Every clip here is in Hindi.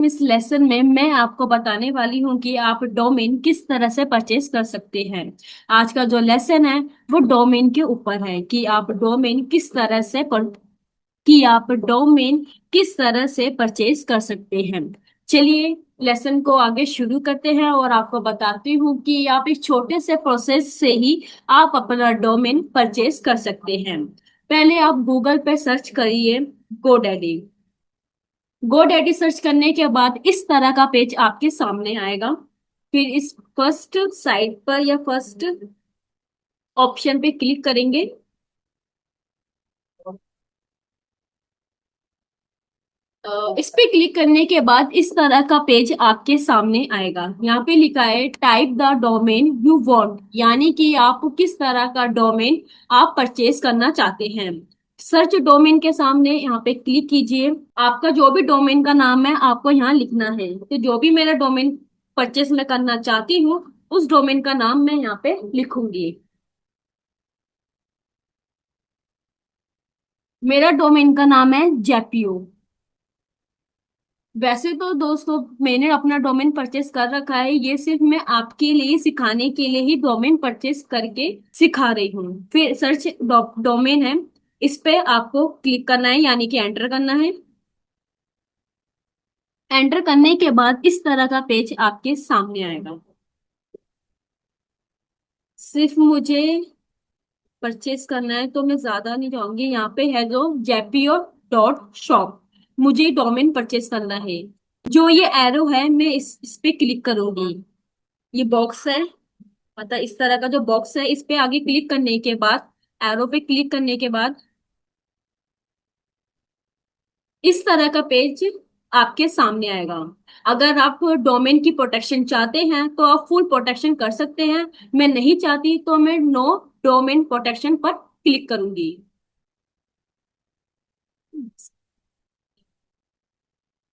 इस लेसन में मैं आपको बताने वाली हूँ कि आप डोमेन किस तरह से परचेज कर सकते हैं। आज का जो लेसन है वो डोमेन के ऊपर है कि आप डोमेन किस तरह से परचेज कर सकते हैं। चलिए लेसन को आगे शुरू करते हैं और आपको बताती हूँ कि आप इस छोटे से प्रोसेस से ही आप अपना डोमेन परचेज कर सकते हैं। पहले आप गूगल पे सर्च करिए गोडैडी। गोडैडी सर्च करने के बाद इस तरह का पेज आपके सामने आएगा। फिर इस फर्स्ट साइट पर या फर्स्ट ऑप्शन पे क्लिक करेंगे। इस पे क्लिक करने के बाद इस तरह का पेज आपके सामने आएगा। यहाँ पे लिखा है type the domain you want, यानी कि आप किस तरह का डोमेन आप परचेज करना चाहते हैं। सर्च डोमेन के सामने यहाँ पे क्लिक कीजिए। आपका जो भी डोमेन का नाम है आपको यहाँ लिखना है। तो जो भी मेरा डोमेन परचेज मैं करना चाहती हूँ उस डोमेन का नाम मैं यहाँ पे लिखूंगी। मेरा डोमेन का नाम है जेपीओ। वैसे तो दोस्तों मैंने अपना डोमेन परचेस कर रखा है, ये सिर्फ मैं आपके लिए सिखाने के लिए ही डोमेन परचेस करके सिखा रही हूँ। फिर सर्च डोमेन है, इस पे आपको क्लिक करना है यानी कि एंटर करना है। एंटर करने के बाद इस तरह का पेज आपके सामने आएगा। सिर्फ मुझे परचेस करना है तो मैं ज्यादा नहीं जाऊंगी। यहाँ पे है जो jepior.shop, मुझे डोमेन परचेस करना है। जो ये एरो है मैं इस पे क्लिक करूंगी। ये बॉक्स है, मतलब इस तरह का जो बॉक्स है इस पे आगे क्लिक करने के बाद, एरो पे क्लिक करने के बाद इस तरह का पेज आपके सामने आएगा। अगर आप डोमेन की प्रोटेक्शन चाहते हैं तो आप फुल प्रोटेक्शन कर सकते हैं। मैं नहीं चाहती तो मैं नो डोमेन प्रोटेक्शन पर क्लिक करूंगी।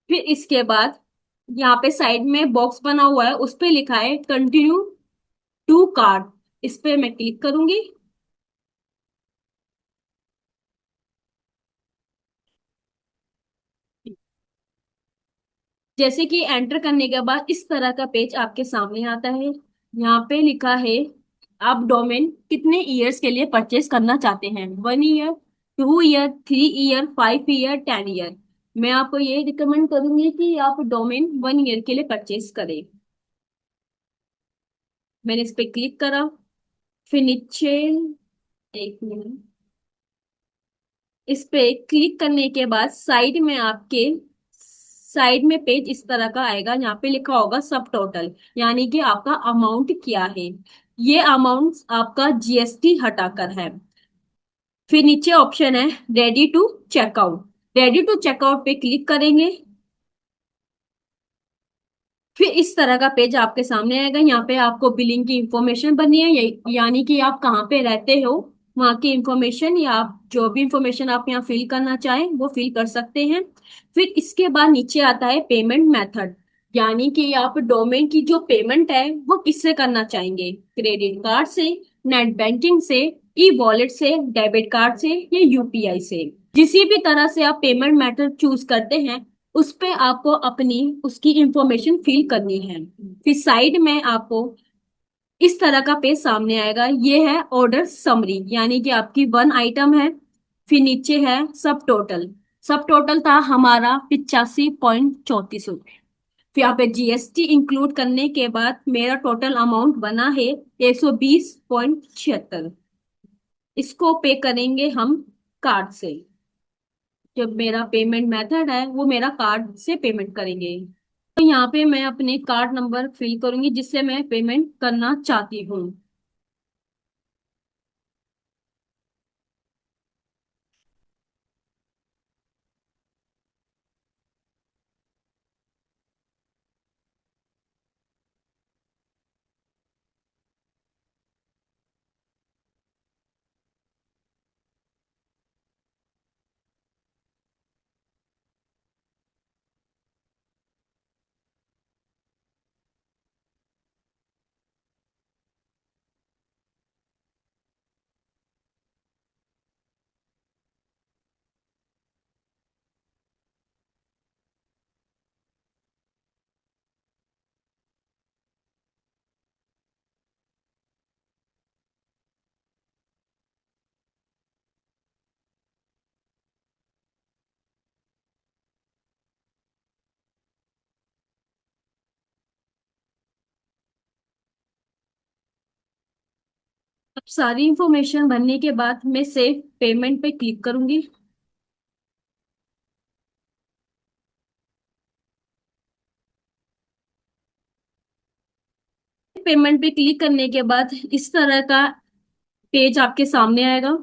फिर इसके बाद यहाँ पे साइड में बॉक्स बना हुआ है उस पे लिखा है कंटिन्यू टू कार्ट, इस पे मैं क्लिक करूंगी। जैसे कि एंटर करने के बाद इस तरह का पेज आपके सामने आता है। यहाँ पे लिखा है आप डोमेन कितने ईयर्स के लिए परचेस करना चाहते हैं, 1 year, 2 year, 3 year, 5 year, 10 year. मैं आपको ये रिकमेंड करूंगी कि आप डोमेन 1 ईयर के लिए परचेस करें। मैंने इस पे क्लिक करा। फिर नीचे, एक मिनट, इस पे क्लिक करने के बाद साइड में पेज इस तरह का आएगा। यहाँ पे लिखा होगा सब टोटल, यानी कि आपका अमाउंट क्या है। ये अमाउंट आपका जीएसटी हटाकर है। फिर नीचे ऑप्शन है ready to checkout. Ready to checkout पे क्लिक करेंगे। फिर इस तरह का पेज आपके सामने आएगा। यहाँ पे आपको बिलिंग की इंफॉर्मेशन भरनी है, यानी कि आप कहाँ पे रहते हो वहाँ की इंफॉर्मेशन, या आप जो भी इंफॉर्मेशन आप यहाँ फिल करना चाहें वो फिल कर सकते हैं। फिर इसके बाद नीचे आता है पेमेंट मेथड, यानी कि आप डोमेन की जो पेमेंट है वो किससे करना चाहेंगे, क्रेडिट कार्ड से, नेट बैंकिंग से, ई वॉलेट से, डेबिट कार्ड से या यूपीआई से। जिसी भी तरह से आप पेमेंट मेथड चूज करते हैं उस पे आपको अपनी उसकी इंफॉर्मेशन फिल करनी है। फिर साइड में आपको इस तरह का पेज सामने आएगा, ये है ऑर्डर समरी, यानी कि आपकी वन आइटम है। फिर नीचे है सब टोटल। सब टोटल था हमारा 85.34 रुपये। फिर यहाँ पे जीएसटी इंक्लूड करने के बाद मेरा टोटल अमाउंट बना है 120.76। इसको पे करेंगे हम कार्ड से। जब मेरा पेमेंट मेथड है वो मेरा कार्ड से पेमेंट करेंगे। तो यहाँ पे मैं अपने कार्ड नंबर फिल करूंगी जिससे मैं पेमेंट करना चाहती हूँ। सारी इंफॉर्मेशन भरने के बाद मैं सेव पेमेंट पे क्लिक करूंगी। पेमेंट पे क्लिक करने के बाद इस तरह का पेज आपके सामने आएगा।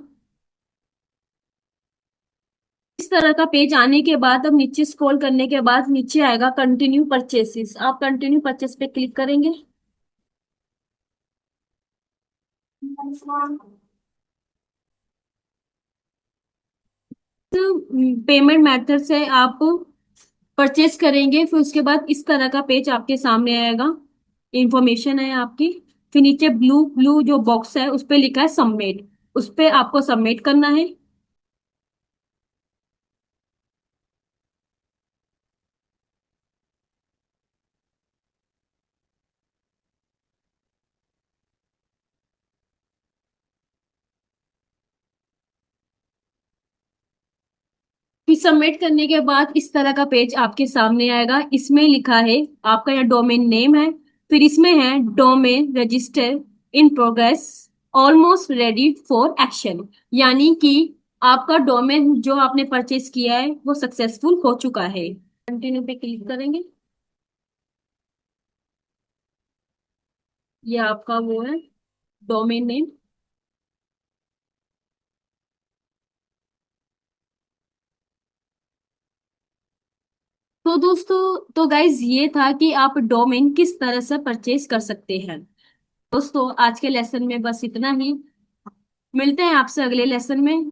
इस तरह का पेज आने के बाद अब नीचे स्क्रॉल करने के बाद नीचे आएगा कंटिन्यू परचेसेस। आप कंटिन्यू परचेस पे क्लिक करेंगे। पेमेंट मेथड से आप परचेस करेंगे, फिर उसके बाद इस तरह का पेज आपके सामने आएगा। इंफॉर्मेशन है आपकी। फिर नीचे ब्लू ब्लू जो बॉक्स है उस पे लिखा है सबमिट। उस पे आपको सबमिट करना है। फिर सबमिट करने के बाद इस तरह का पेज आपके सामने आएगा। इसमें लिखा है आपका यहाँ डोमेन नेम है। फिर इसमें है domain register in progress, almost ready for action. यानी कि आपका डोमेन जो आपने परचेज किया है वो सक्सेसफुल हो चुका है। कंटिन्यू पे क्लिक करेंगे। ये आपका वो है डोमेन नेम। तो दोस्तों, तो गाइज ये था कि आप डोमेन किस तरह से परचेज कर सकते हैं। दोस्तों आज के लेसन में बस इतना ही। मिलते हैं आपसे अगले लेसन में।